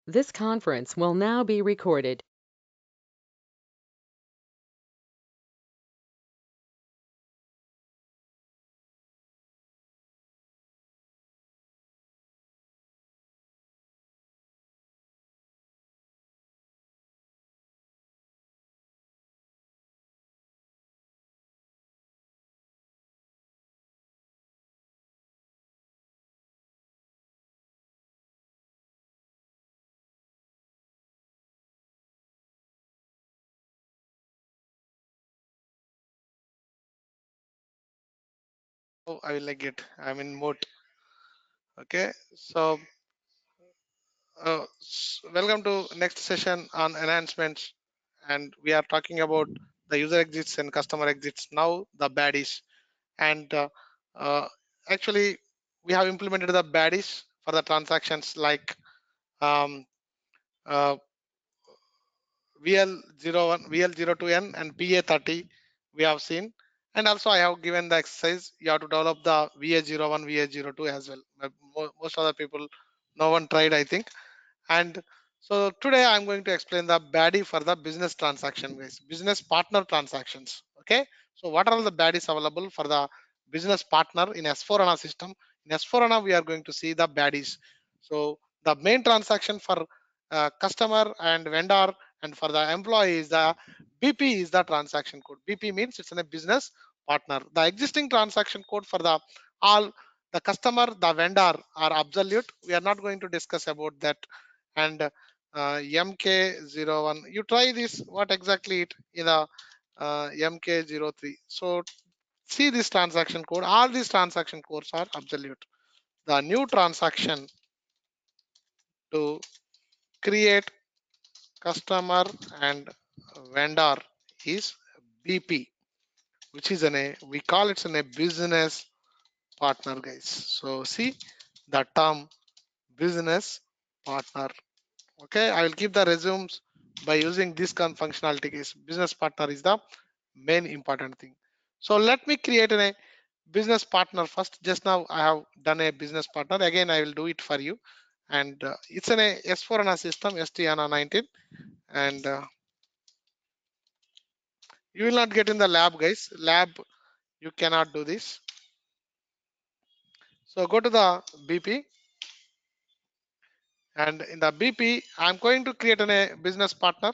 This conference will now be recorded. Oh, I will like it. I'm in mode. Okay. So, welcome to next session on enhancements, and we are talking about the user exits and customer exits. Now the baddies, and uh, actually we have implemented the baddies for the transactions like um, uh, VL01, VL02N, and PA30. We have seen, and also I have given the exercise. You have to develop the VA01, VA02 as well. Most of the people, no one tried, I think. And so today I'm going to explain the BADI for the business transaction, guys. Business partner transactions. Okay. So what are all the BADIs available for the business partner in S4HANA system? In S4HANA, we are going to see the BADIs. So the main transaction for customer and vendor and for the employee is the BP is the transaction code. BP means it's in a business partner. The existing transaction code for the all the customer, the vendor are absolute. We are not going to discuss about that. And MK01, you try this, what exactly it in the MK03. So see this transaction code, all these transaction codes are absolute. The new transaction to create customer and vendor is BP, which is we call it a business partner, guys. So see the term business partner. Okay, I will keep the resumes by using this functionality case. Business partner is the main important thing. So let me create a business partner first. Just now I have done a business partner. Again, I will do it for you. And it's an S4HANA system, ST HANA 19. And you will not get in the lab, guys. Lab, you cannot do this. So go to the BP. And in the BP, I'm going to create a business partner.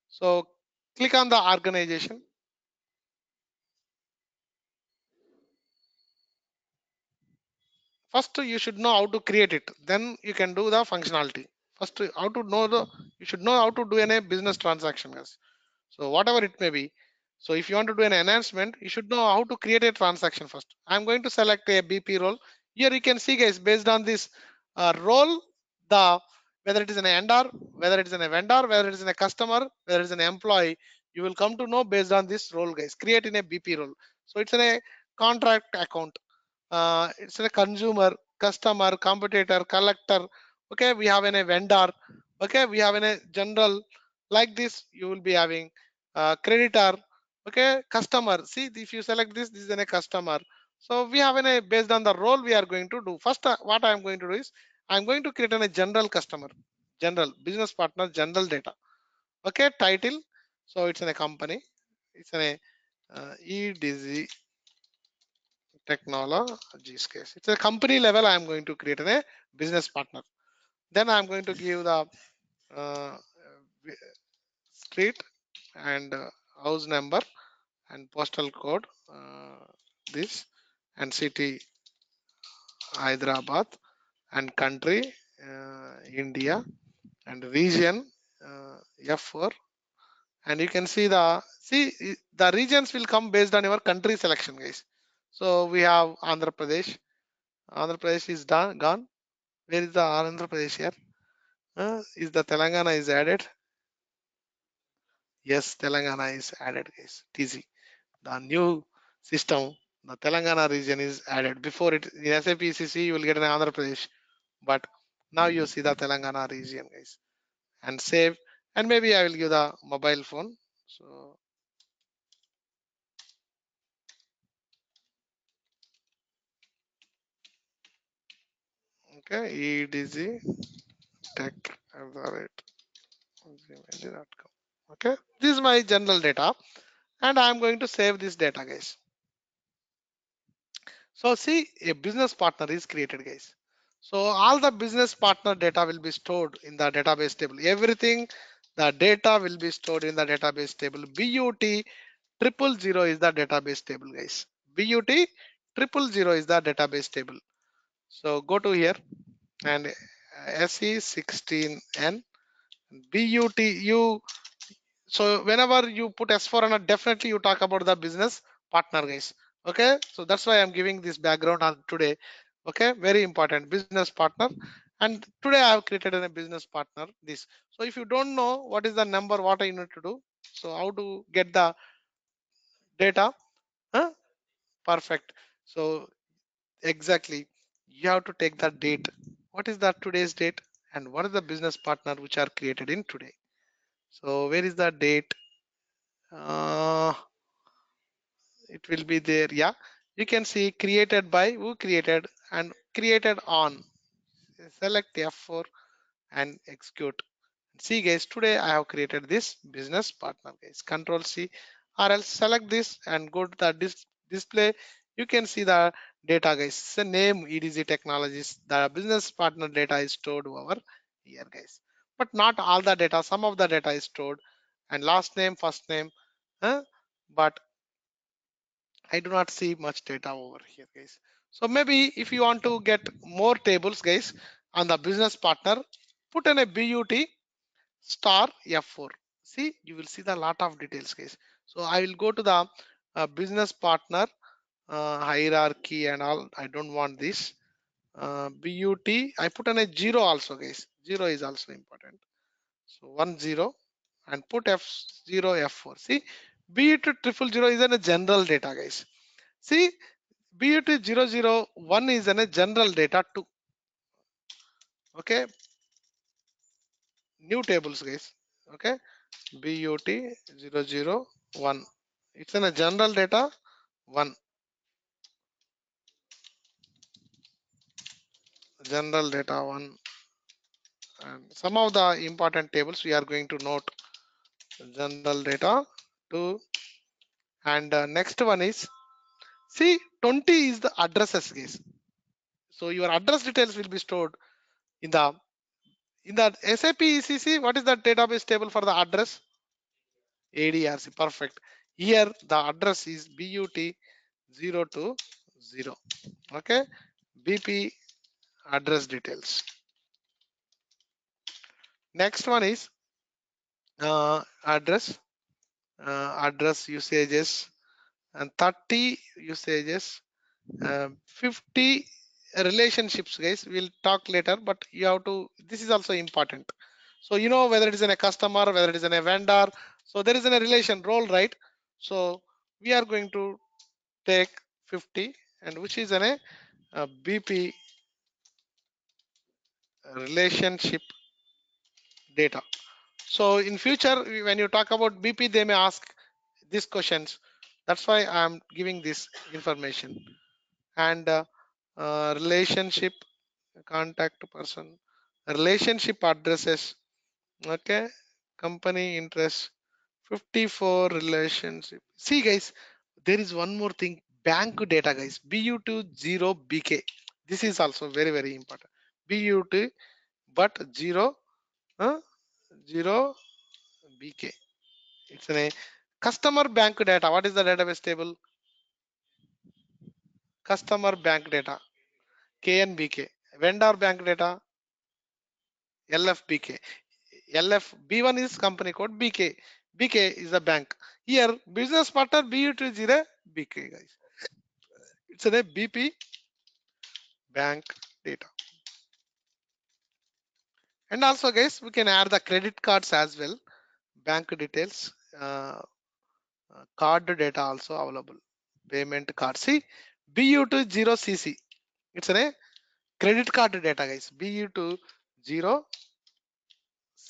So click on the organization. First you should know how to create it, then you can do the functionality. First how to know the you should know how to do a business transaction, guys. So whatever it may be, so if you want to do an enhancement, you should know how to create a transaction first. I'm going to select a BP role. Here you can see, guys, based on this role, the whether it is an vendor, whether it is a vendor, whether it is a customer, whether it is an employee, you will come to know based on this role, guys. Create in a BP role. So it's in a contract account, it's a consumer, customer, competitor, collector. Okay, we have in a vendor. Okay, we have in a general. Like this you will be having creditor. Okay, customer. See, if you select this is in a customer. So we have in a based on the role we are going to do. First, what I am going to do is I'm going to create in a general customer, general business partner, general data. Okay, title. So it's in a company. It's in a EDZ technologies case. It's a company level. I'm going to create a business partner. Then I'm going to give the uh, street and house number and postal code, this, and city Hyderabad, and country India, and region F4. And you can see the regions will come based on your country selection, guys. So we have Andhra Pradesh. Andhra Pradesh is done gone. Where is the Andhra Pradesh here? Is the Telangana is added? Yes, Telangana is added, guys. TZ. The new system, the Telangana region is added. Before it in SAP ECC, you will get an Andhra Pradesh, but now you see the Telangana region, guys. And save. And maybe I will give the mobile phone. So okay, EDZ Tech. gmail.com. Okay, this is my general data, and I am going to save this data, guys. So see, a business partner is created, guys. So all the business partner data will be stored in the database table. Everything, the data will be stored in the database table. BUT triple zero is the database table, guys. BUT triple zero is the database table. So go to here and SE16N BUT. So whenever you put S4, definitely you talk about the business partner, guys. Okay, so that's why I'm giving this background on today. Okay, very important, business partner. And today I have created a business partner this. So if you don't know what is the number, what I need to do, so how to get the data, huh? Perfect. So exactly, you have to take the date. What is that today's date, and what is the business partner which are created in today? So where is the date? uh, it will be there. Yeah, you can see created by, who created, and created on. Select F4 and execute. See, guys, today I have created this business partner, guys. Control C, or else select this and go to the display. You can see the data, guys. It's the name EDZ Technologies. The business partner data is stored over here, guys, but not all the data. Some of the data is stored, and last name, first name, huh? But I do not see much data over here, guys. So maybe if you want to get more tables, guys, on the business partner, put in a BUT star F4. See, you will see the lot of details, guys. So I will go to the business partner hierarchy and all. I don't want this. BUT, I put in a 0 also, guys. 0 is also important. So 10 and put F0 F4. See, BUT triple zero is in a general data, guys. See, BUT001 is in a general data too. Okay, new tables, guys. Okay, BUT001. It's in a general data one. General data one. And some of the important tables we are going to note. General data two. And next one is, see, 20 is the addresses, guys. So your address details will be stored in the SAP ECC. What is the database table for the address? ADRC. Perfect. Here the address is BUT020. Okay, BP address details. Next one is address usages, and 30 usages, 50 relationships, guys. We'll talk later, but you have to, this is also important. So you know whether it is in a customer, whether it is in a vendor, so there is in a relation role, right? So we are going to take 50, and which is in a BP relationship data. So in future, when you talk about BP, they may ask these questions. That's why I'm giving this information. And relationship contact person, relationship addresses. Okay, company interest, 54 relationship. See, guys, there is one more thing. Bank data, guys. BU20 BK. This is also very very important. BU2 but 0 uh, 0 BK. It's a customer bank data. What is the database table? Customer bank data, KNBK. Vendor bank data, LFBK. LF B1 is company code, BK. BK is the bank. Here, business partner BU20 BK, guys. It's a BP bank data. And also, guys, we can add the credit cards as well. Bank details, card data also available. Payment card. See, BU20CC. It's a credit card data, guys. BU20CC.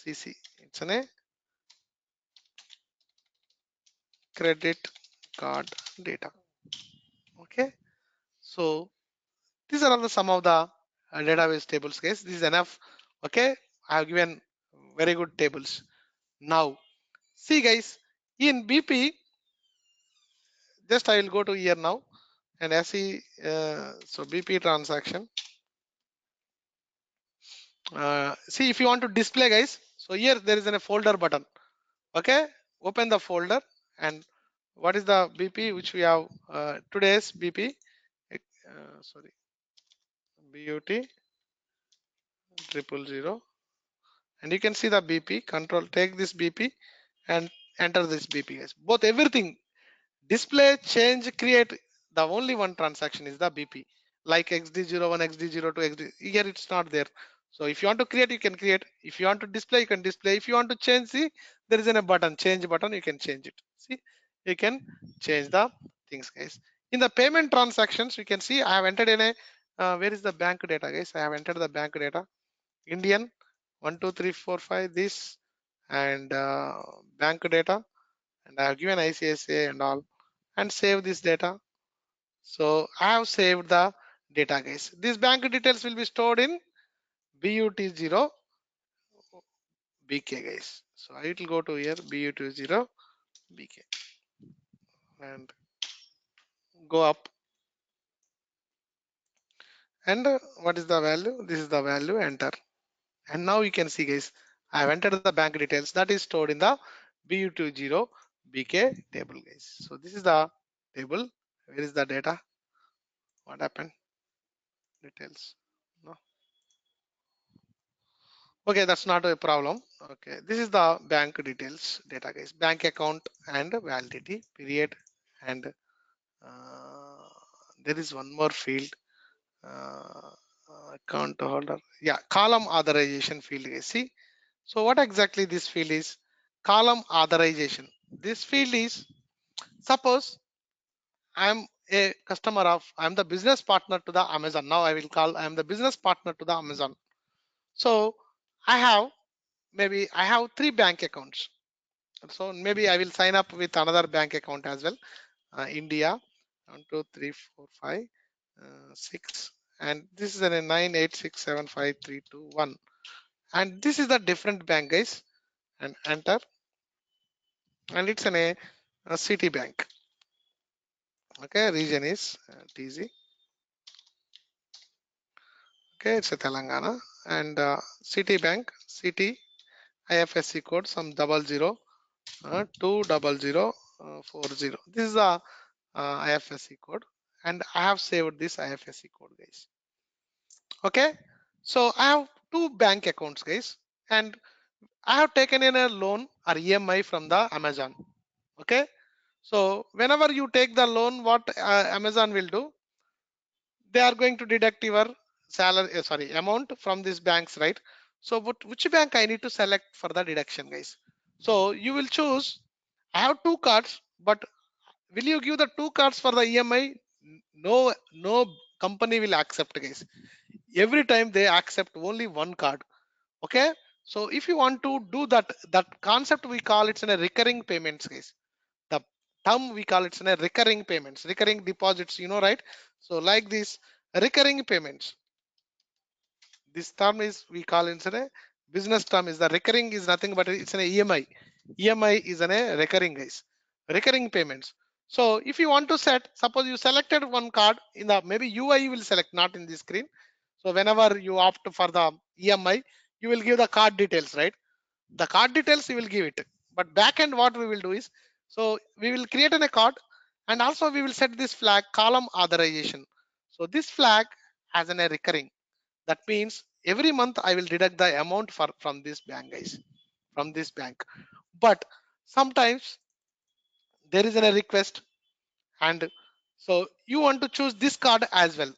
It's a credit card data. Okay. So these are all the some of the database tables, guys. This is enough. Okay. I have given Very good tables. Now, see guys, in BP, just I will go to here now and SE, so BP transaction. See if you want to display guys, so here there is a folder button. Okay, open the folder and what is the BP which we have today's BP, sorry, BUT 000, and you can see the BP. Control take this BP and enter this BP guys. Both everything display, change, create, the only one transaction is the BP. Like XD01, XD02, XD, here it's not there. So if you want to create, you can create. If you want to display, you can display. If you want to change, see, there is a button, change button, you can change it. See, you can change the things, guys. In the payment transactions, you can see I have entered in a, where is the bank data, guys? I have entered the bank data. Indian, 12345, this, and bank data, and I have given ICSA and all, and save this data. So I have saved the data, guys. These bank details will be stored in BUT0 BK, guys. So I will go to here BUT0 BK and go up. And what is the value? This is the value, enter. And now you can see, guys, I have entered the bank details that is stored in the BU20 BK table, guys. So this is the table. Where is the data? What happened? Details. No. Okay, that's not a problem. Okay, this is the bank details data, guys. Bank account and validity period, and there is one more field. Uh, Account holder. Yeah, column authorization field, guys. See, so what exactly this field is? Column authorization. This field is, suppose I'm a customer of, I'm the business partner to the Amazon. Now I will call, I'm the business partner to the Amazon. So I have, maybe I have 3 bank accounts. So maybe I will sign up with another bank account as well. India, 1, 2, 3, 4, 5, 6, and this is a 9867532 1. And this is the different bank, guys. And enter, and it's a Citibank. Okay, region is TZ. Okay, it's a Telangana, and Citibank, City IFSC code some 002040. This is the IFSC code, and I have saved this IFSC code, guys. Okay, so I have 2 bank accounts, guys, and I have taken in a loan or EMI from the Amazon. Okay, so whenever you take the loan, what Amazon will do, they are going to deduct your salary, sorry, amount from these banks, right? So which bank I need to select for the deduction, guys? So you will choose, I have 2 cards, but will you give the 2 cards for the EMI? No, no company will accept, guys. Every time they accept only 1 card. Okay, so if you want to do that, that concept we call it's in a recurring payments, guys. The term we call it's in a recurring payments, recurring deposits, you know, right? So like this recurring payments, this term is we call it in a business term, is the recurring is nothing but it's an EMI is an a recurring, guys, recurring payments. So if you want to set, suppose you selected one card in the, maybe UI will select, not in the screen. So whenever you opt for the EMI, you will give the card details, right? The card details you will give it, but back end what we will do is, so we will create a card, and also we will set this flag column authorization. So this flag has a recurring, that means every month I will deduct the amount for from this bank, guys, from this bank. But sometimes there is a request, and so you want to choose this card as well.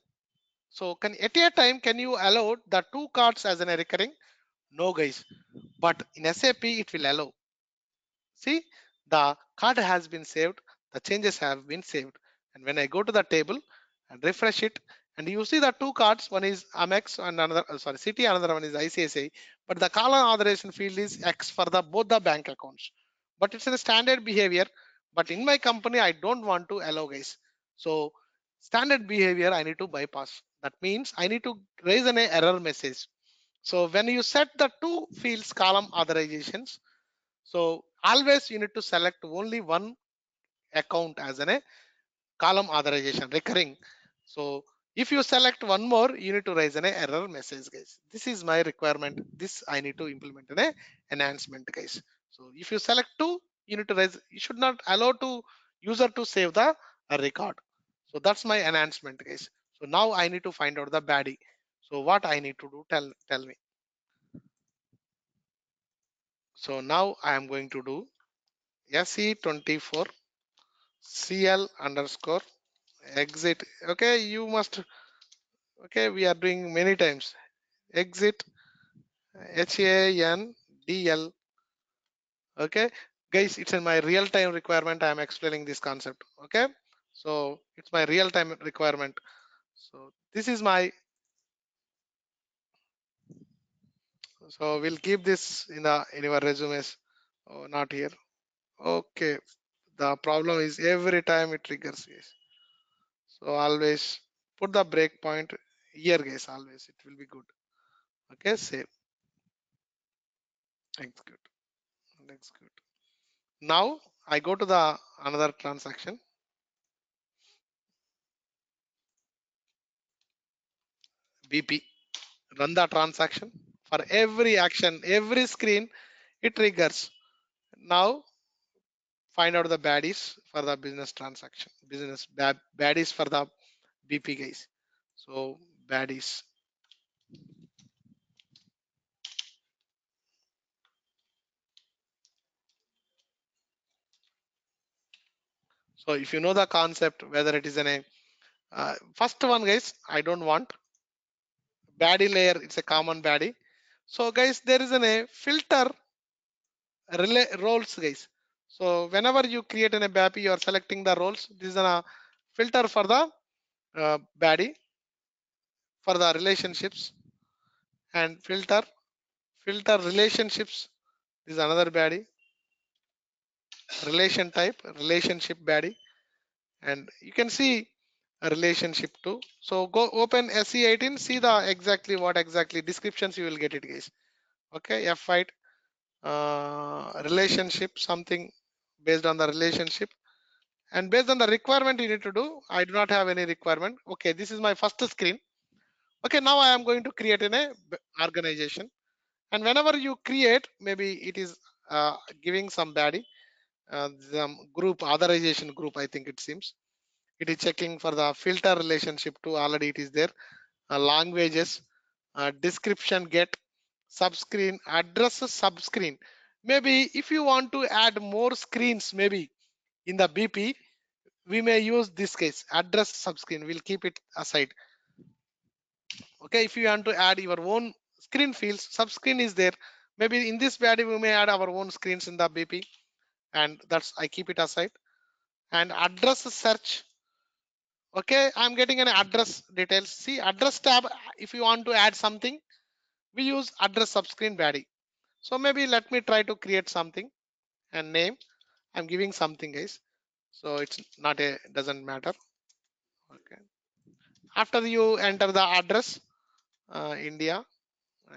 So can at a time can you allow the 2 cards as a recurring? No, guys, but in SAP it will allow. See, the card has been saved, the changes have been saved. And when I go to the table and refresh it, and you see the 2 cards, one is Amex and another, sorry, City, another one is ICSA, but the column authorization field is X for the both the bank accounts. But it's a standard behavior. But in my company, I don't want to allow, guys. So standard behavior, I need to bypass. That means I need to raise an error message. So when you set the two fields column authorizations, so always you need to select only one account as a column authorization recurring. So if you select one more, you need to raise an error message, guys. This is my requirement. This I need to implement in a enhancement, guys. So if you select two, you need to raise. You should not allow to user to save the record. So that's my enhancement, guys. So now I need to find out the BADI. So what I need to do? Tell me. So now I am going to do SE24 CL underscore exit. Okay, you must. Okay, we are doing many times. Exit HANDL. Okay, guys, it's in my real time requirement. I am explaining this concept. Okay, so it's my real time requirement. So this is my. So we'll keep this in our resumes. Oh, not here. Okay, the problem is every time it triggers, guys. So always put the breakpoint here, guys. Always it will be good. Okay, save, execute, execute. Now I go to the another transaction, BP, run the transaction. For every action, every screen, it triggers. Now find out the baddies for the business transaction, baddies for the BP, guys. So baddies. So if you know the concept, whether it is a first one, guys, I don't want baddie layer. It's a common baddie. So guys, there is a filter roles, guys. So whenever you create an ABAP, you are selecting the roles. This is a filter for the baddie for the relationships, and filter relationships. This is another baddie, relation type, relationship baddie, and you can see a relationship too. So go open SE18, see the exactly what exactly descriptions you will get it, guys. Okay, F5 relationship something based on the relationship, and based on the requirement you need to do. I do not have any requirement. Okay, this is my first screen. Okay, now I am going to create in a organization, and whenever you create, maybe it is giving some baddie, some group authorization group, I think it seems it is checking for the filter relationship to already it is there, languages, description get, subscreen, address subscreen. Maybe if you want to add more screens, maybe in the BP, we may use this case address subscreen. We'll keep it aside. Okay, if you want to add your own screen fields, subscreen is there. Maybe in this value we may add our own screens in the BP, and that's I keep it aside. And address search. Okay, I'm getting an address details. See address tab. If you want to add something, we use address subscreen body. So maybe let me try to create something and name. I'm giving something, guys. So it's not a doesn't matter. Okay. After you enter the address, India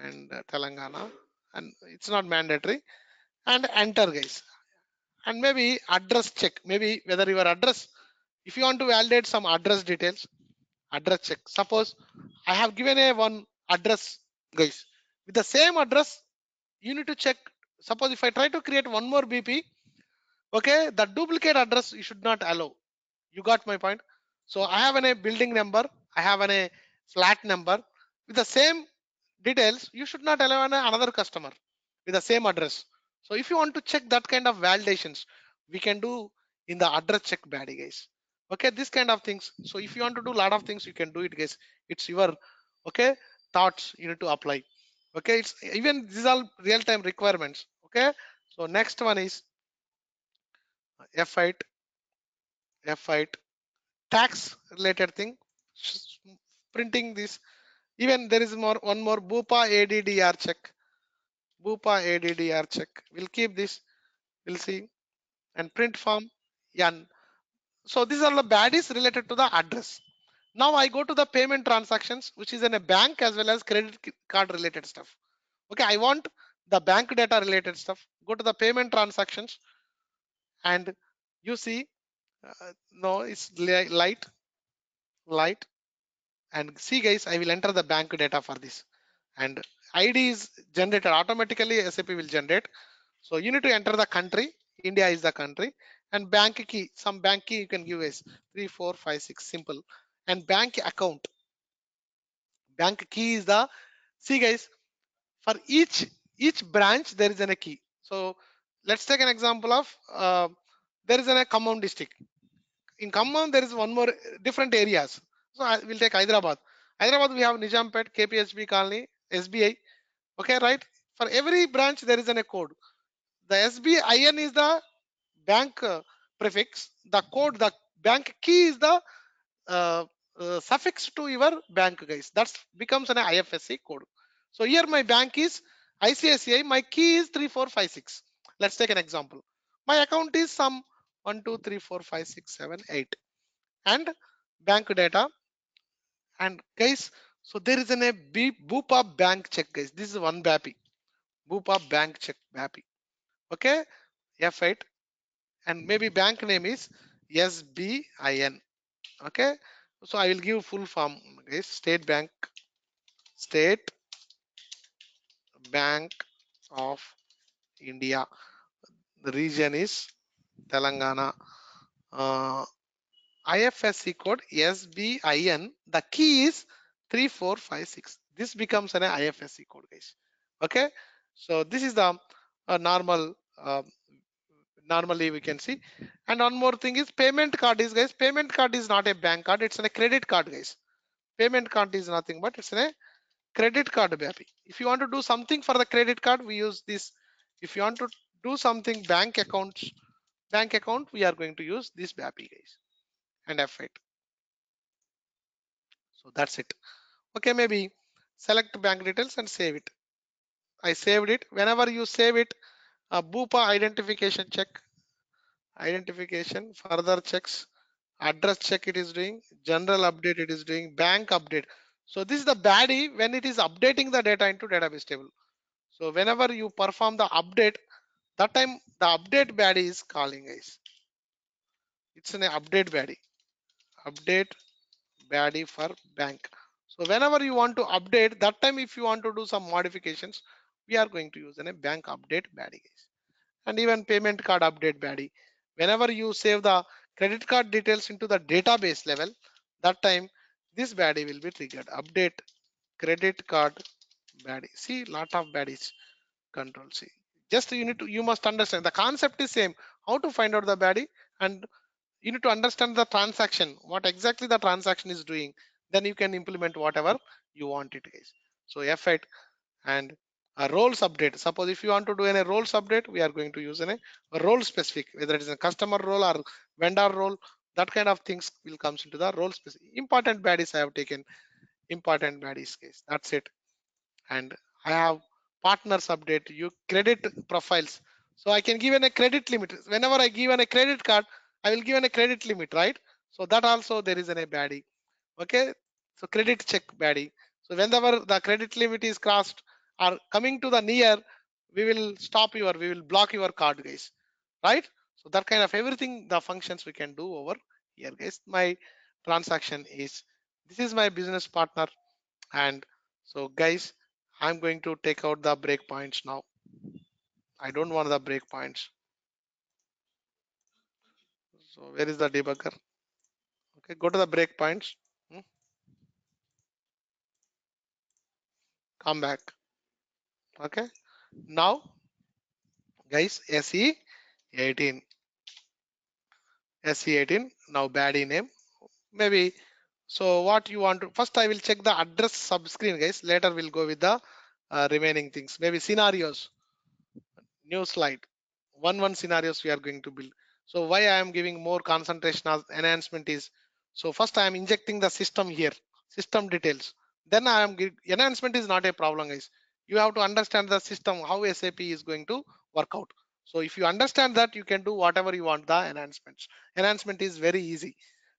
and Telangana, and it's not mandatory. And enter, guys. And maybe address check. Maybe whether your address, if you want to validate some address details, address check. Suppose I have given a one address, guys. With the same address, you need to check. Suppose if I try to create one more BP, okay, the duplicate address you should not allow. You got my point? So I have a building number, I have a flat number with the same details. You should not allow another customer with the same address. So if you want to check that kind of validations, we can do in the address check body, guys. Okay, this kind of things. So if you want to do a lot of things, you can do it, guys. It's your okay thoughts you need to apply. Okay, it's even these are real-time requirements. Okay, so next one is F8, F8 tax related thing. Printing this. Even there is more one more Bupa ADDR check. Bupa ADDR check. We'll keep this. We'll see. And print form. Yeah. So these are the baddies related to the address. Now I go to the payment transactions, which is in a bank as well as credit card related stuff. Okay, I want the bank data related stuff. Go to the payment transactions and you see, no, it's light. And see guys, I will enter the bank data for this. And ID is generated automatically, SAP will generate. So you need to enter the country. India is the country. And bank key, some bank key you can give as 3456, simple. And bank account. Bank key is the, see guys, for each branch there is a key. So let's take an example of there is a Khammam district. In Khammam there is one more different areas. So I will take Hyderabad. Hyderabad we have Nijampet, KPHB colony, SBI. Okay, right? For every branch there is a code. The SBIN is the bank prefix. The code, the bank key is the uh, suffix to your bank, guys. That becomes an IFSC code. So here my bank is ICICI. My key is 3456. Let's take an example. My account is some 1 2 3 4 5 6 7 8 and bank data. And guys, so there is a BOOPA bank check, guys. This is one BAPI. BOOPA bank check BAPI. Okay, F8, and maybe bank name is SBIN. Okay, so I will give full form, guys. State Bank of India. The region is Telangana. uh, IFSC code SBIN. The key is 3456. This becomes an IFSC code, guys. Okay, so this is the normal normally we can see. And one more thing is payment card is, guys, payment card is not a bank card, it's a credit card, guys. Payment card is nothing but it's a credit card baby. If you want to do something for the credit card, we use this. If you want to do something bank account, we are going to use this baby, guys, and F8. So that's it. Okay, maybe select bank details and save it. I saved it. Whenever you save it, BOOPA identification check, identification, further checks, address check it is doing, general update it is doing, bank update. So this is the BADI when it is updating the data into database table. So whenever you perform the update, that time the update BADI is calling, guys. It's an update BADI. Update BADI for bank. So whenever you want to update, that time if you want to do some modifications, we are going to use a bank update BADI, guys. And even payment card update BADI. Whenever you save the credit card details into the database level, that time this BADI will be triggered. Update credit card BADI. See, lot of BADIs. Control C. Just you must understand the concept is same. How to find out the BADI, and you need to understand the transaction, what exactly the transaction is doing. Then you can implement whatever you want it, guys. So F8 and a roles update. Suppose if you want to do a roles update, we are going to use a role specific, whether it is a customer role or vendor role. That kind of things will comes into the role specific. Important baddies I have taken. Important baddies, case. That's it. And I have partners update. You credit profiles. So I can give a credit limit. Whenever I give a credit card, I will give a credit limit, right? So that also there is a baddie. Okay, so credit check baddie. So whenever the credit limit is crossed or coming to the near, we will block your card, guys, right? So that kind of everything, the functions we can do over here, guys. My transaction is, this is my business partner. And so guys, I'm going to take out the breakpoints now. I don't want the breakpoints. So where is the debugger? Okay, go to the breakpoints. Come back. Okay, now guys, SE18, SE18. Now baddie name maybe. So what you want to first, I will check the address subscreen, guys. Later we'll go with the remaining things. Maybe scenarios. New slide. One scenarios we are going to build. So why I am giving more concentration as enhancement is, so first I am injecting the system here, system details. Then I am enhancement is not a problem, guys. You have to understand the system, how SAP is going to work out. So if you understand that, you can do whatever you want the enhancements. Enhancement is very easy.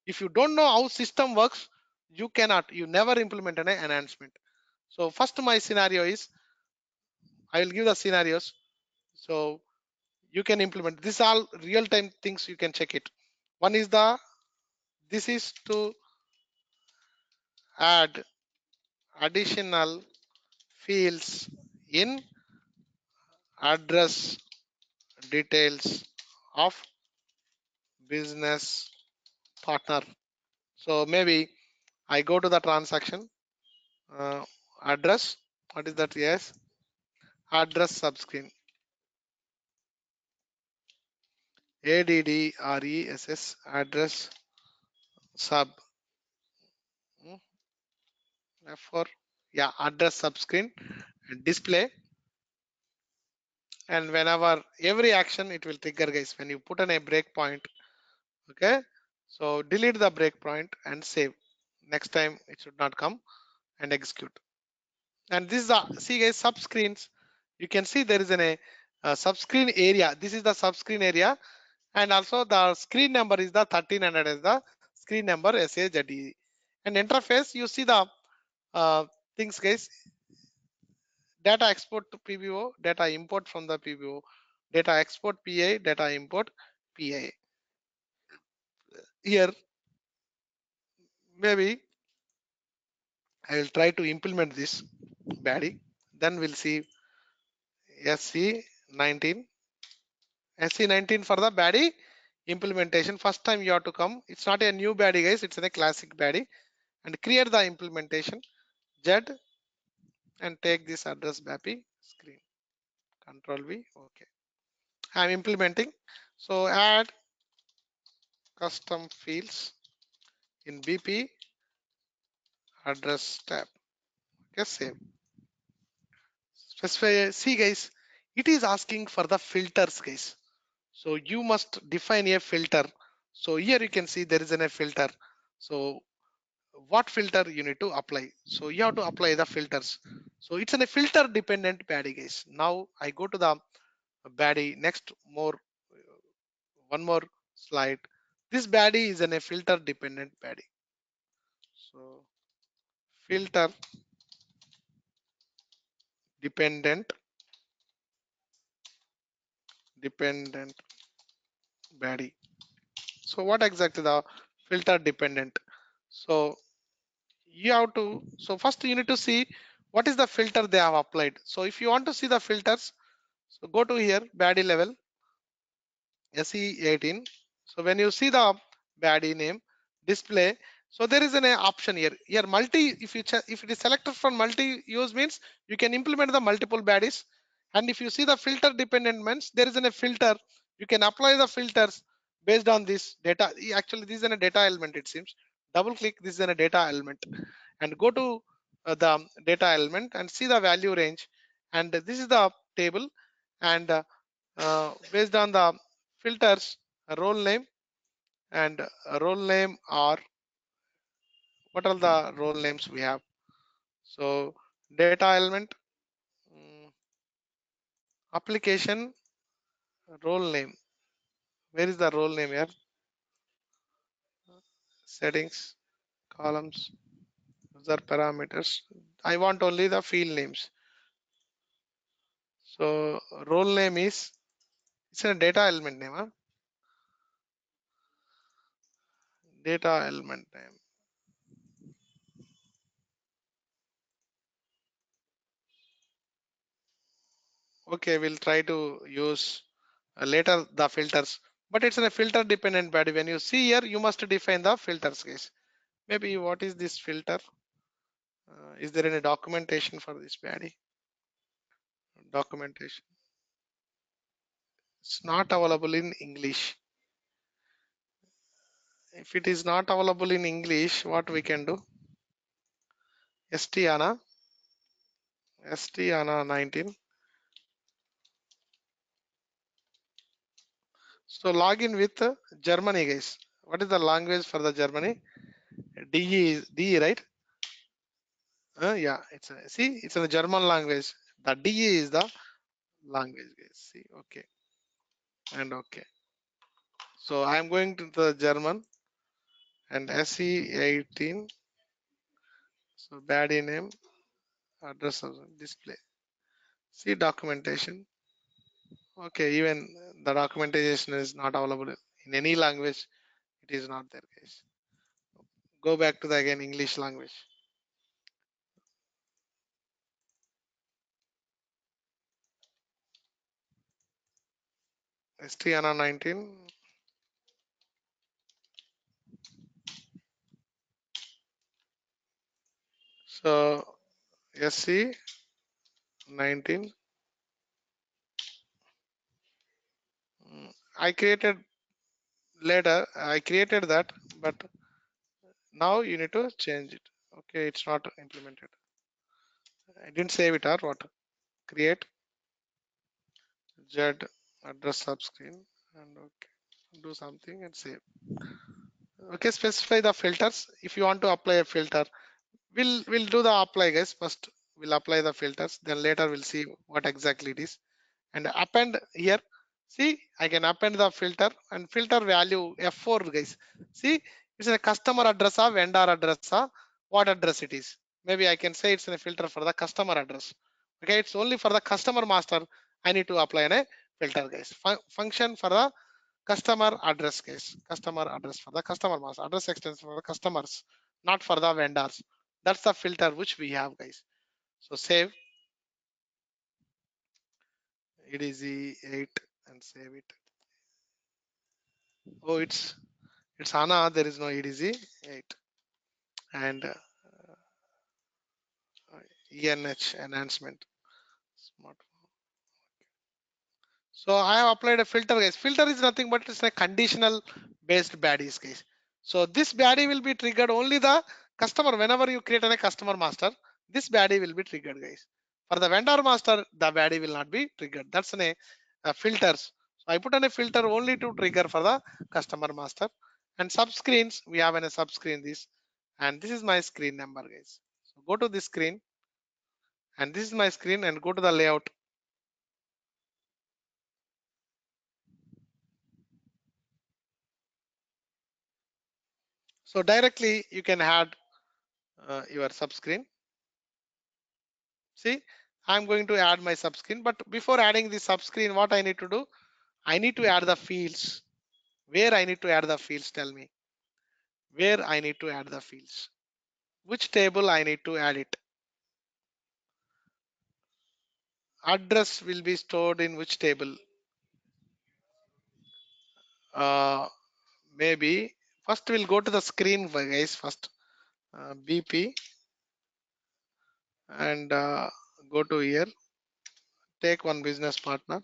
If you don't know how system works, you never implement an enhancement. So first my scenario is, I will give the scenarios. So you can implement this, all real time things, you can check it. One is this is to add additional fields in address details of business partner. So maybe I go to the transaction address. What is that? Yes, address subscreen. ADDRESS address sub mm, F4, yeah, address subscreen and display. And whenever every action it will trigger, guys, when you put in a breakpoint. Okay, so delete the breakpoint and save. Next time it should not come, and execute. And this is the, see guys, subscreens. You can see there is a subscreen area. This is the subscreen area, and also the screen number is the 1300 is the screen number SAZE. And interface, you see the uh, things, guys. Data export to PBO, data import from the PBO, data export PA, data import PA. Here maybe I will try to implement this BADI. Then we'll see SC19. SC19 for the BADI implementation. First time you have to come. It's not a new BADI, guys. It's a classic BADI. And create the implementation. Z and take this address BAPI screen. Control V. Okay. I'm implementing. So add custom fields in BP address tab. Okay, save. Specify. See, guys, it is asking for the filters, guys. So you must define a filter. So here you can see there is a filter. So what filter you need to apply? So you have to apply the filters. So it's a filter dependent BADI, guys. Now I go to the BADI. Next, one more slide. This BADI is a filter dependent BADI. So filter dependent BADI. So what exactly the filter dependent? So you have to, so first you need to see what is the filter they have applied. So if you want to see the filters, so go to here BADI level SE18. So when you see the BADI name display, so there is an option here. Here multi, if it is selected from multi use means you can implement the multiple BADIs. And if you see the filter dependent means there is a filter. You can apply the filters based on this data. Actually, this is a data element. It seems. Double click. This is a data element, and go to the data element and see the value range. And this is the table. And based on the filters, a role name and a role name, or what are the role names we have? So data element, mm, application, role name. Where is the role name here? Settings, columns, user parameters. I want only the field names. So role name is, it's a data element name, huh? Data element name. Okay, we'll try to use later the filters, but it's a filter dependent BADI. When you see here, you must define the filters, guys. Maybe what is this filter? Is there any documentation for this BADI? Documentation. It's not available in English. If it is not available in English, what we can do? STANA, STANA 19. So log in with Germany, guys. What is the language for the Germany? DE, right? Yeah, see, it's a German language. The DE is the language, guys. See, okay, and okay. So I am going to the German and SE18. So BADI name, address of display. See documentation. Okay, even the documentation is not available in any language. It is not there, guys. Go back to the again English language. ST 19. So SC 19. I created later. I created that, but now you need to change it. Okay, it's not implemented. I didn't save it or what? Create Z address subscreen and okay, do something and save. Okay, specify the filters. If you want to apply a filter, we'll do the apply, guys. First, we'll apply the filters. Then later we'll see what exactly it is. And append here. See, I can append the filter and filter value F4, guys. See, it's a customer address or vendor address or what address it is. Maybe I can say it's a filter for the customer address. Okay, it's only for the customer master. I need to apply a filter, guys. Function for the customer address, guys. Customer address for the customer master. Address extension for the customers, not for the vendors. That's the filter which we have, guys. So save. It is the 8 and save it. Oh, it's HANA. There is no EDZ 8 and ENH enhancement. Smart. So I have applied a filter, guys. Filter is nothing but it's a conditional based baddies, guys. So this baddie will be triggered only the customer. Whenever you create a customer master, this baddie will be triggered, guys. For the vendor master, the baddie will not be triggered. That's an filters. So I put on a filter only to trigger for the customer master. And subscreens, we have a subscreen this, and this is my screen number, guys. So go to this screen, and this is my screen, and go to the layout. So directly you can add your subscreen. See, I'm going to add my subscreen, but before adding the subscreen, what I need to do? I need to add the fields. Where I need to add the fields? Tell me. Where I need to add the fields? Which table I need to add it? Address will be stored in which table? Uh, Maybe first we'll go to the screen, guys. First, BP and go to here. Take one business partner.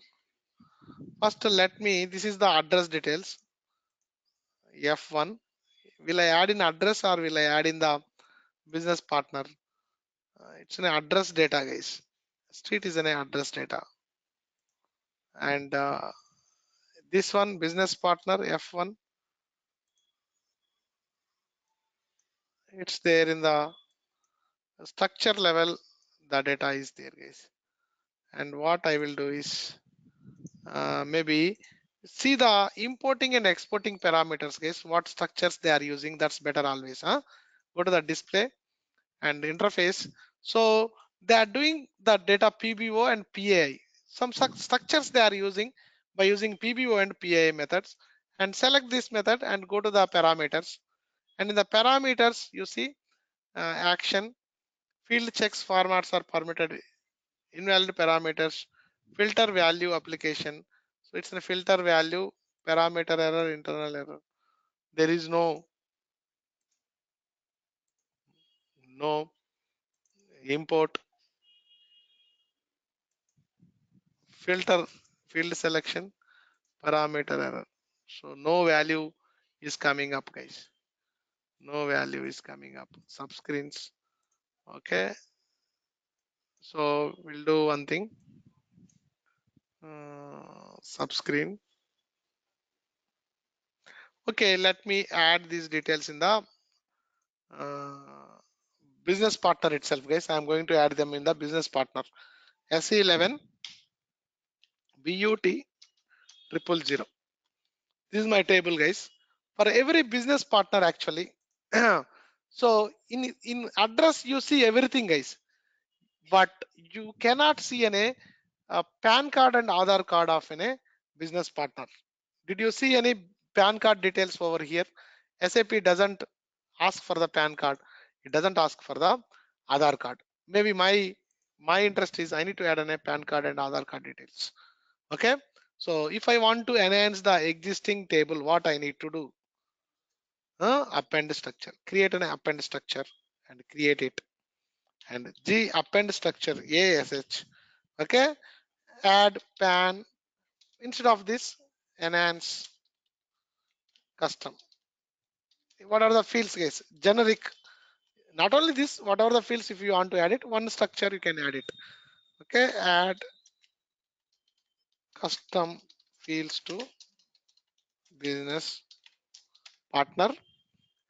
First, let me. This is the address details. F1. Will I add in address or will I add in the business partner? It's an address data, guys. Street is an address data, and this one business partner F1. It's there in the structure level. The data is there, guys. And what I will do is maybe see the importing and exporting parameters, guys. What structures they are using? That's better always. Go to the display and interface. So they are doing the data PBO and PAI. Some structures they are using by using PBO and PAI methods, and select this method and go to the parameters. And in the parameters, you see action, field checks formats are permitted, invalid parameters, filter value application. So it's a filter value, parameter error, internal error. There is no import, filter, field selection, parameter error. So no value is coming up, guys. No value is coming up. Subscreens. Okay. So we'll do one thing. Subscreen. Okay, let me add these details in the uh, business partner itself, guys. I'm going to add them in the business partner. SE11 BUT 000. This is my table, guys. For every business partner, actually, So in address you see everything, guys, but you cannot see any PAN card and Aadhaar card of any business partner. Did you see any PAN card details over here? SAP doesn't ask for the PAN card. It doesn't ask for the Aadhaar card. Maybe my interest is I need to add a PAN card and Aadhaar card details. Okay. So if I want to enhance the existing table, what I need to do? Append structure. Create an append structure and create it. And G append structure ASH. Okay. Add PAN. Instead of this, enhance custom. What are the fields, guys? Generic. Not only this, whatever the fields, if you want to add it, one structure you can add it. Okay. Add custom fields to business partner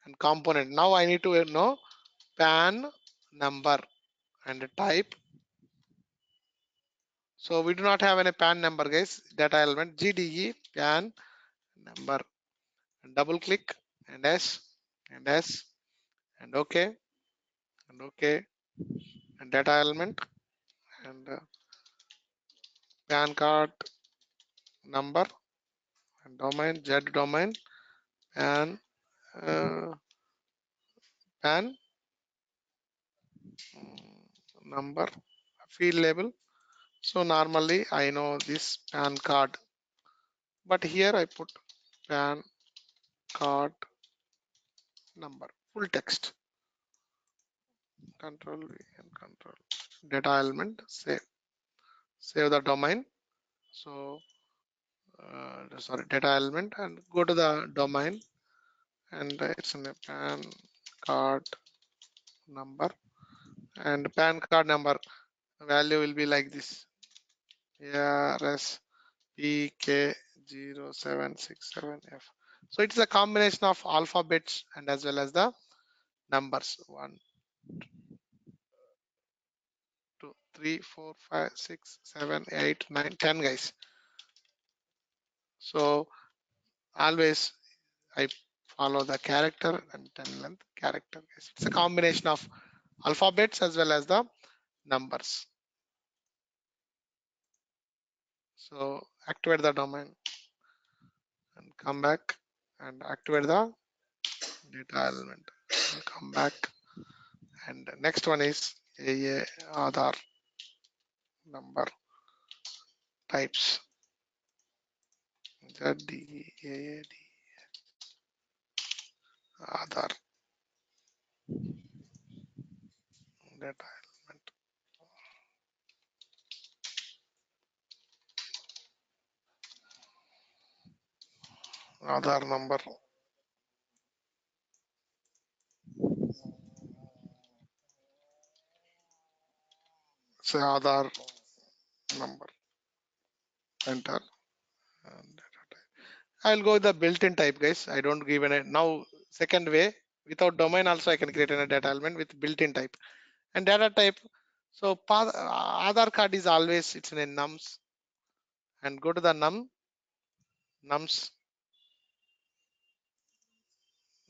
and component. Now I need to know PAN number and type. So we do not have any PAN number, guys. Data element GDE PAN number. And double click and S and S and OK and OK and data element and PAN card number and domain Z domain and PAN number field label. So normally I know this PAN card, but here I put PAN card number full text. Control V and control data element save the domain. So sorry, data element and go to the domain and it's a PAN card number and PAN card number value will be like this. ARS PK0767F. So it's a combination of alphabets and as well as the numbers 1, 2, 3, 4, 5, 6, 7, 8, 9, 10, guys. So always I follow the character and 10 length character, guys. It's a combination of alphabets as well as the numbers. So activate the domain and come back and activate the data element and come back. And next one is AA Aadhaar number types. ZDE AAD Aadhaar data element. Aadhaar number. Say Aadhaar number. Enter. And I'll go with the built-in type, guys. I don't give any now. Second way, without domain also I can create a data element with built-in type and data type. So Aadhaar card is always it's in a nums and go to the nums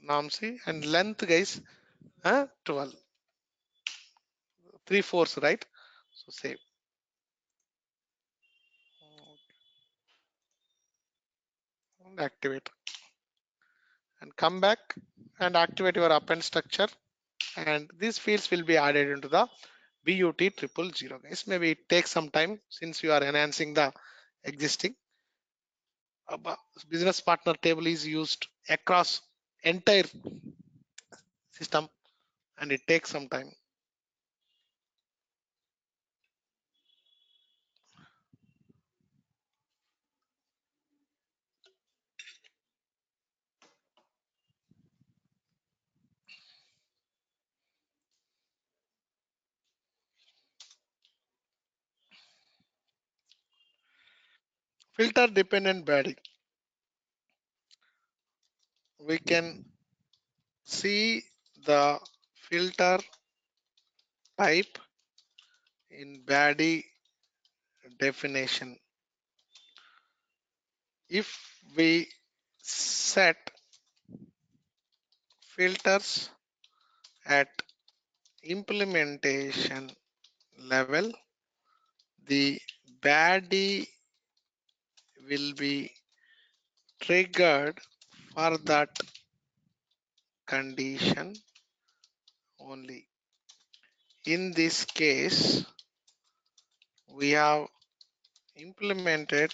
numc and length, guys, 12 3/4, right? So save and activate and come back and activate your append structure and these fields will be added into the BUT 000, guys. Maybe it takes some time since you are enhancing the existing business partner table is used across entire system and it takes some time. Filter dependent BADI. We can see the filter type in BADI definition. If we set filters at implementation level, the BADI will be triggered for that condition only. In this case, we have implemented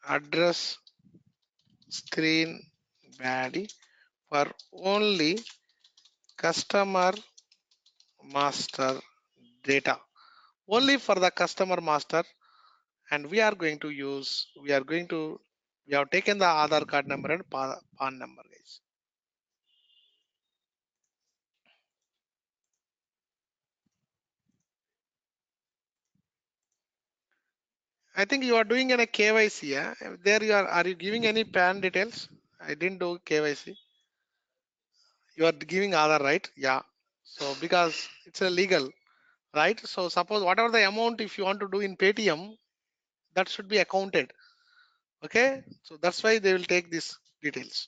address screen BADI for only customer master data, only for the customer master. And we are going to we have taken the Aadhaar card number and PAN number, guys. I think you are doing a KYC. Yeah? There you are you giving any PAN details? I didn't do KYC. You are giving Aadhaar, right? Yeah. So because it's a legal, right? So suppose whatever the amount, if you want to do in Paytm, that should be accounted. Okay. So that's why they will take these details.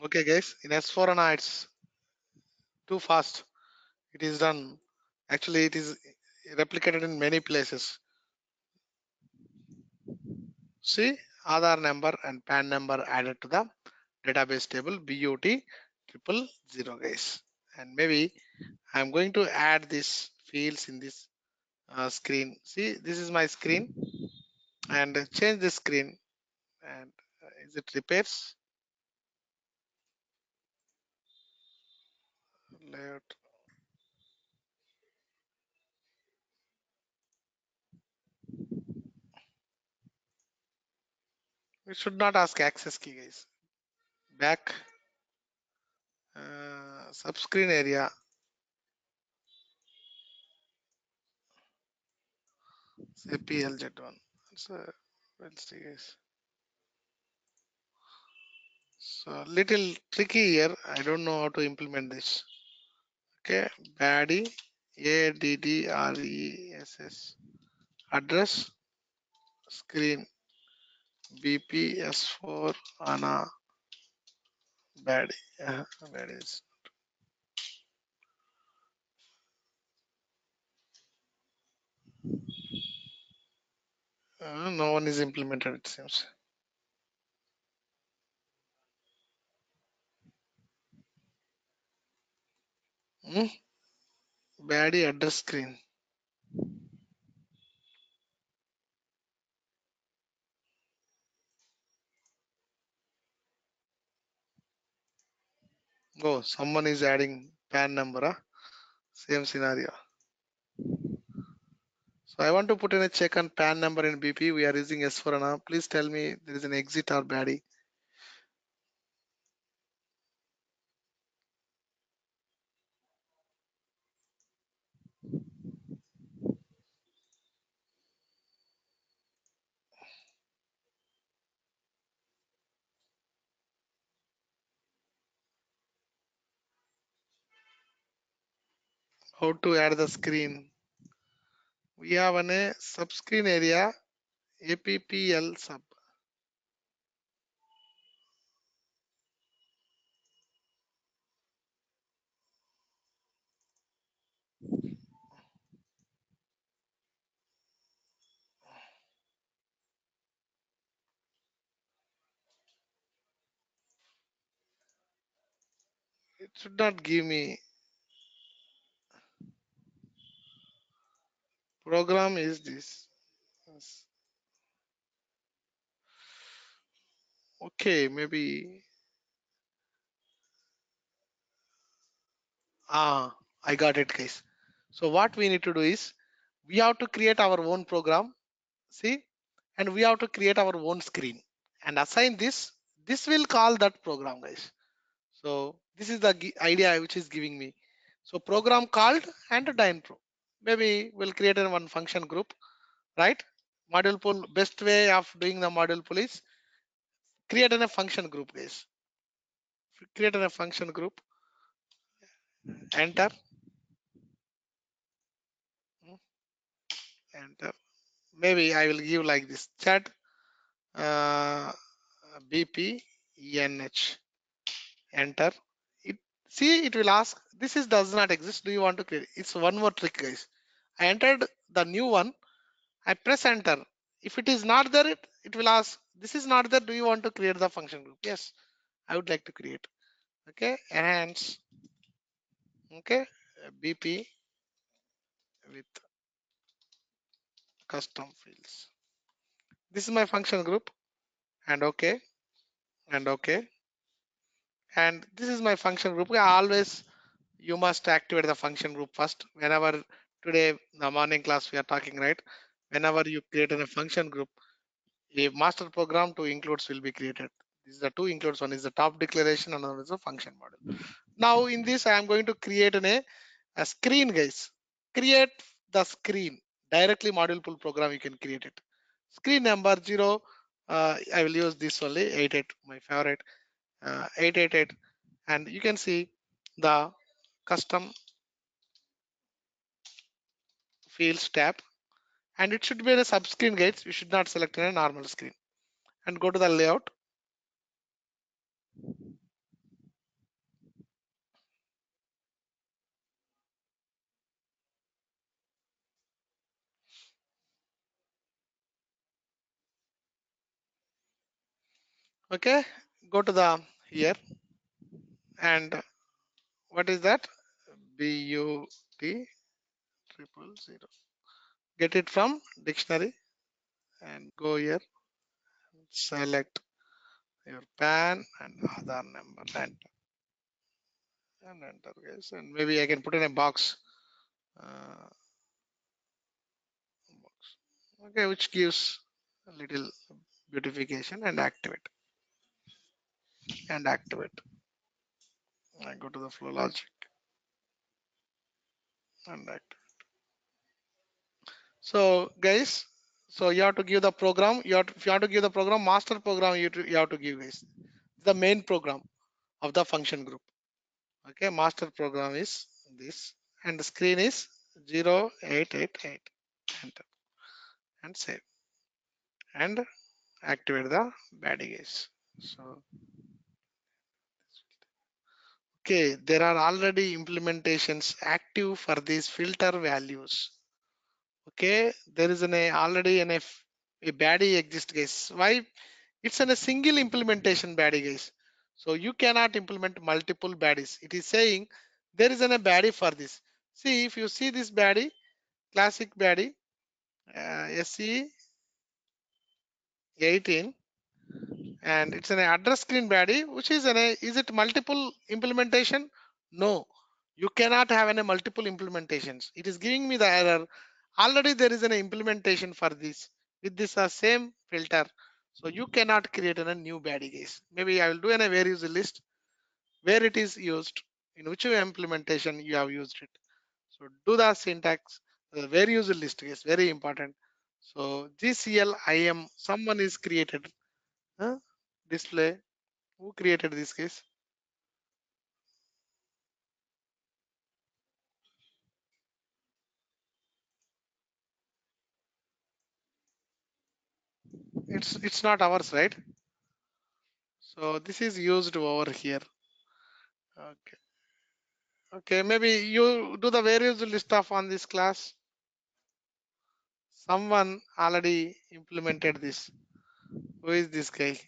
Okay, guys. In S4 it's too fast. It is done. Actually, it is replicated in many places. See, Aadhaar number and PAN number added to the database table BUT triple zero, guys. And maybe I'm going to add these fields in this screen. See, this is my screen, and change the screen. And is it repairs layout? We should not ask access key, guys. Back subscreen area. SAP LZ1. So we'll see, guys. So little tricky here. I don't know how to implement this. Okay, BADI, ADDRESS, address screen BPS4 ANA BADI. BADI is, no one is implemented, it seems. Hmm? BADI address screen. Oh, someone is adding PAN number. Same scenario. So I want to put in a check on PAN number in BP. We are using S4 now. Please tell me there is an exit or BADI. How to add the screen? We have a subscreen area APPL sub. It should not give me. Program is this. Yes. Okay, maybe I got it, guys. So what we need to do is we have to create our own program, see, and we have to create our own screen and assign this. This will call that program, guys. So this is the idea which is giving me. So program called and dyne pro. Maybe we'll create a one function group, right? Module pool. Best way of doing the module pool is create in a function group, guys. Create in a function group. Enter. Enter. Maybe I will give like this chat BPENH. Enter. It, see, it will ask, this is does not exist. Do you want to create? It's one more trick, guys. I entered the new one. I press enter. If it is not there, it will ask, this is not there. Do you want to create the function group? Yes, I would like to create. Okay, enhance. Okay, BP with custom fields. This is my function group, and okay, and okay, and this is my function group. I always you must activate the function group first. Whenever today the morning class we are talking, right? Whenever you create a function group, a master program to includes will be created. These are two includes. One is the top declaration, and another is a function model. Now in this, I am going to create a screen, guys. Create the screen directly. Module pool program you can create it. Screen number 0. I will use this only 88, my favorite 888, and you can see the custom fields tab, and it should be in a subscreen, guys. You should not select in a normal screen and go to the layout. Okay, go to the here, and what is that? BUT triple zero. Get it from dictionary and go here. Select your PAN and Aadhaar number and enter, guys. And maybe I can put in a box. Uh, box. Okay, which gives a little beautification and activate and activate. I go to the flow logic and activate. So guys, so you have to give the program. If you have to give the program, master program, you have to give guys the main program of the function group. Okay, master program is this, and the screen is 0888. Enter and save and activate the BADI, guys. So okay, there are already implementations active for these filter values. Okay, there is already a BADI exists, guys. Why? It's in a single implementation BADI, guys. So you cannot implement multiple BADIs. It is saying there is a BADI for this. See, if you see this BADI, classic BADI, SE 18, and it's an address screen BADI, which is is it multiple implementation? No, you cannot have any multiple implementations. It is giving me the error. Already there is an implementation for this with this same filter. So you cannot create a new BADI, guys. Maybe I will do a where use list where it is used, in which implementation you have used it. So do the syntax, where use list is very important. So GCL IM, someone is created. Huh? Display, who created this case? It's not ours, right? So this is used over here. Okay. Okay, maybe you do the various list of on this class. Someone already implemented this. Who is this guy?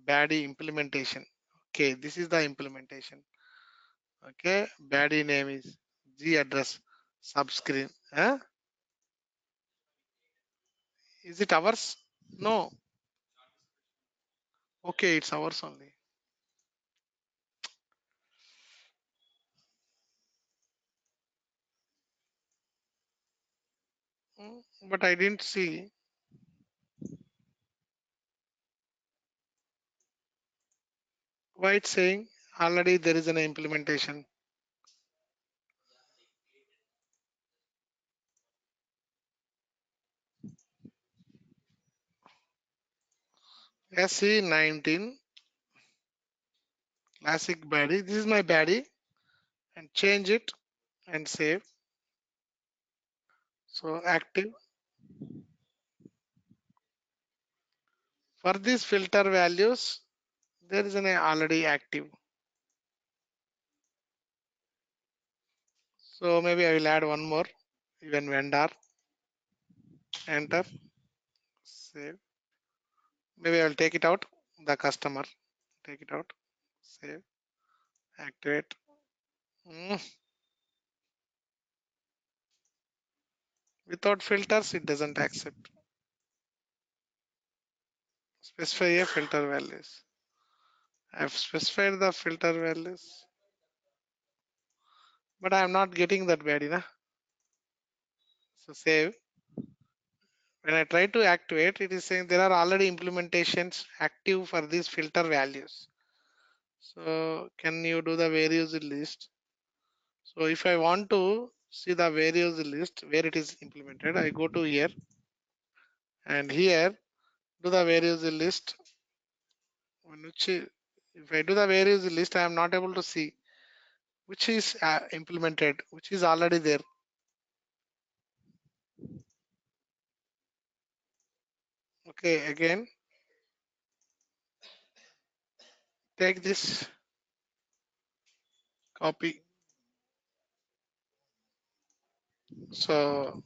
BADI implementation. Okay, this is the implementation. Okay, BADI name is G address subscreen. Huh? Is it ours? No. Okay, it's ours only. but I didn't see why it's saying already there is an implementation. SE19 classic BADI. This is my BADI and change it and save. So active. For these filter values, there is an already active. So maybe I will add one more. Even vendor, enter, save. Maybe I will take it out. The customer, take it out, save, activate. Mm, Without filters, it doesn't accept. Specify a filter values. I've specified the filter values, but I am not getting that value. Na? So save. When I try to activate, it is saying there are already implementations active for these filter values. So can you do the various list? So if I want to see the various list where it is implemented, I go to here and here do the various list. Which if I do the various list, I am not able to see which is implemented, which is already there. Okay, again take this, copy. So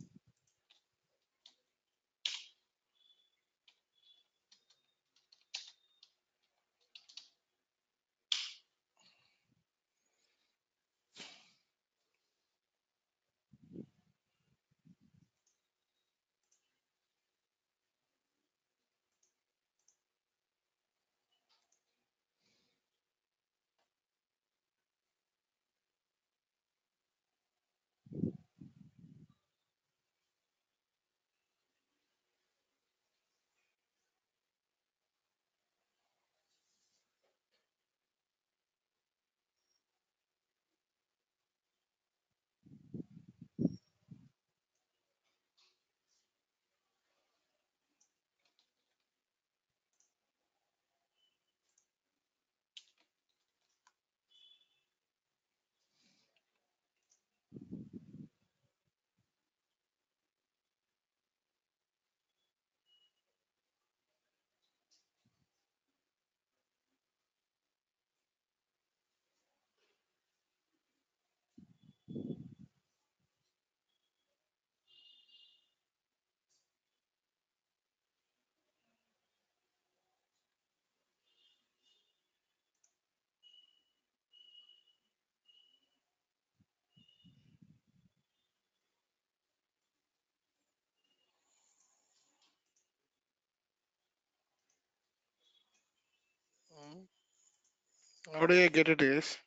how do I get it is?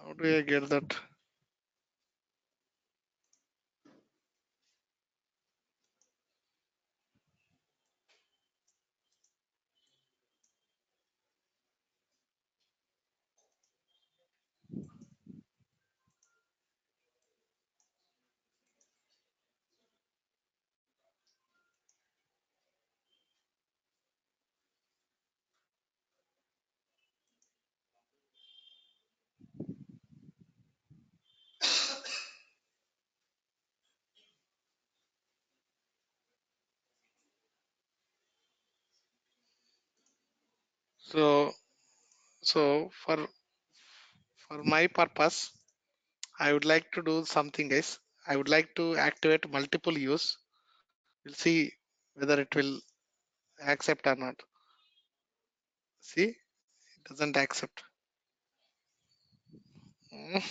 How do I get that? So for my purpose, I would like to do something, guys. I would like to activate multiple use. We'll see whether it will accept or not. See, it doesn't accept. Mm,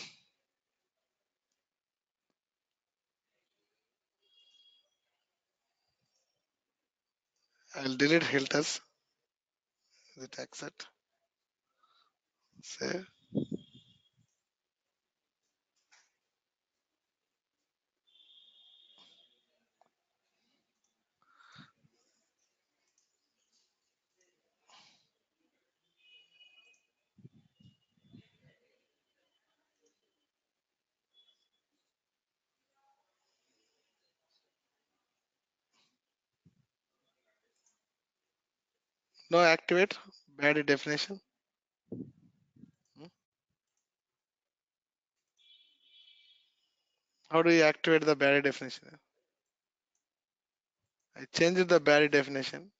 I'll delete filters. Does it accept? Save. Now activate BADI definition. Hmm. How do you activate the BADI definition? I changed the BADI definition.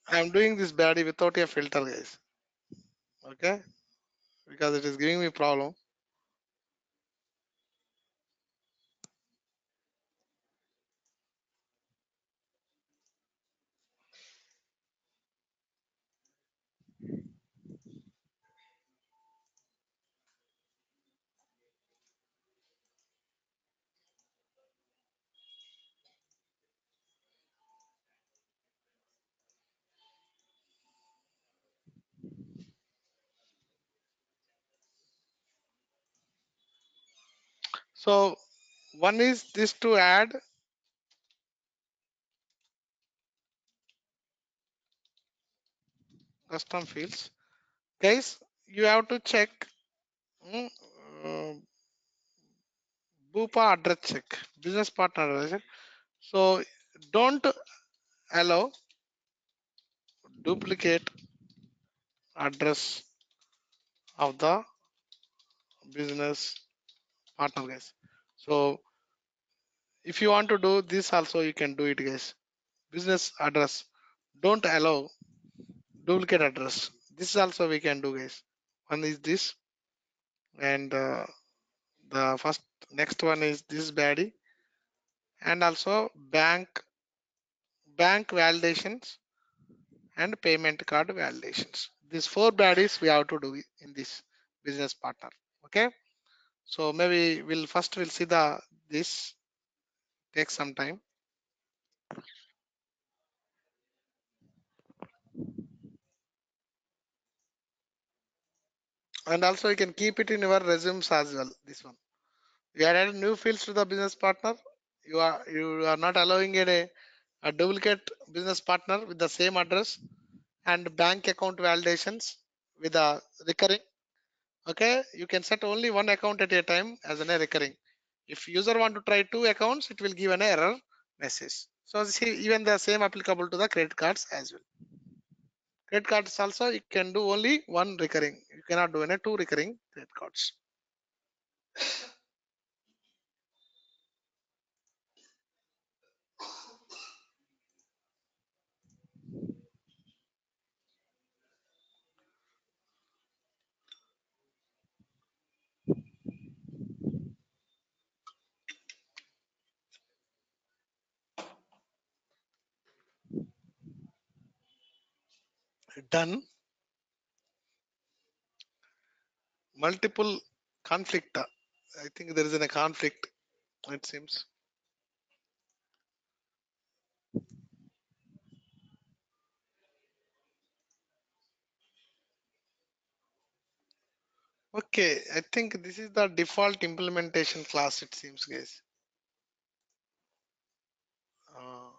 I am doing this BADI without a filter, guys. Okay, because it is giving me problem. So one is this to add custom fields. Guys, you have to check mm, uh, Bupa address check, business partner address check. So don't allow duplicate address of the business partner, guys. So if you want to do this also, you can do it, guys. Business address, don't allow duplicate address. This also we can do, guys. One is this, and the first next one is this BADI, and also bank validations and payment card validations. These four BADIs we have to do in this business partner. Okay, so maybe we'll see the this takes some time, and also you can keep it in your resumes as well. This one, you added new fields to the business partner. You are not allowing a duplicate business partner with the same address and bank account validations with a recurring. Okay, you can set only one account at a time as a recurring. If user want to try two accounts, it will give an error message. So see, even the same applicable to the credit cards as well. Credit cards also you can do only one recurring. You cannot do any two recurring credit cards. Done. Multiple conflict. I think there is a conflict. It seems. Okay, I think this is the default implementation class. It seems, guys. Uh,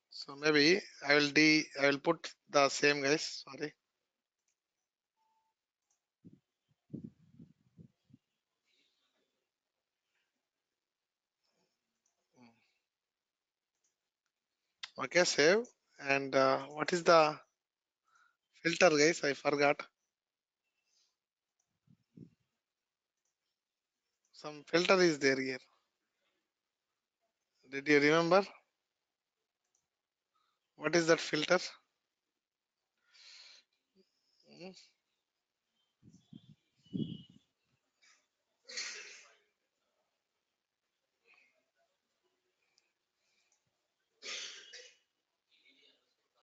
so maybe I will put the same, guys. Sorry. Okay, save. And what is the filter, guys? I forgot. Some filter is there here. Did you remember? What is that filter? Hmm.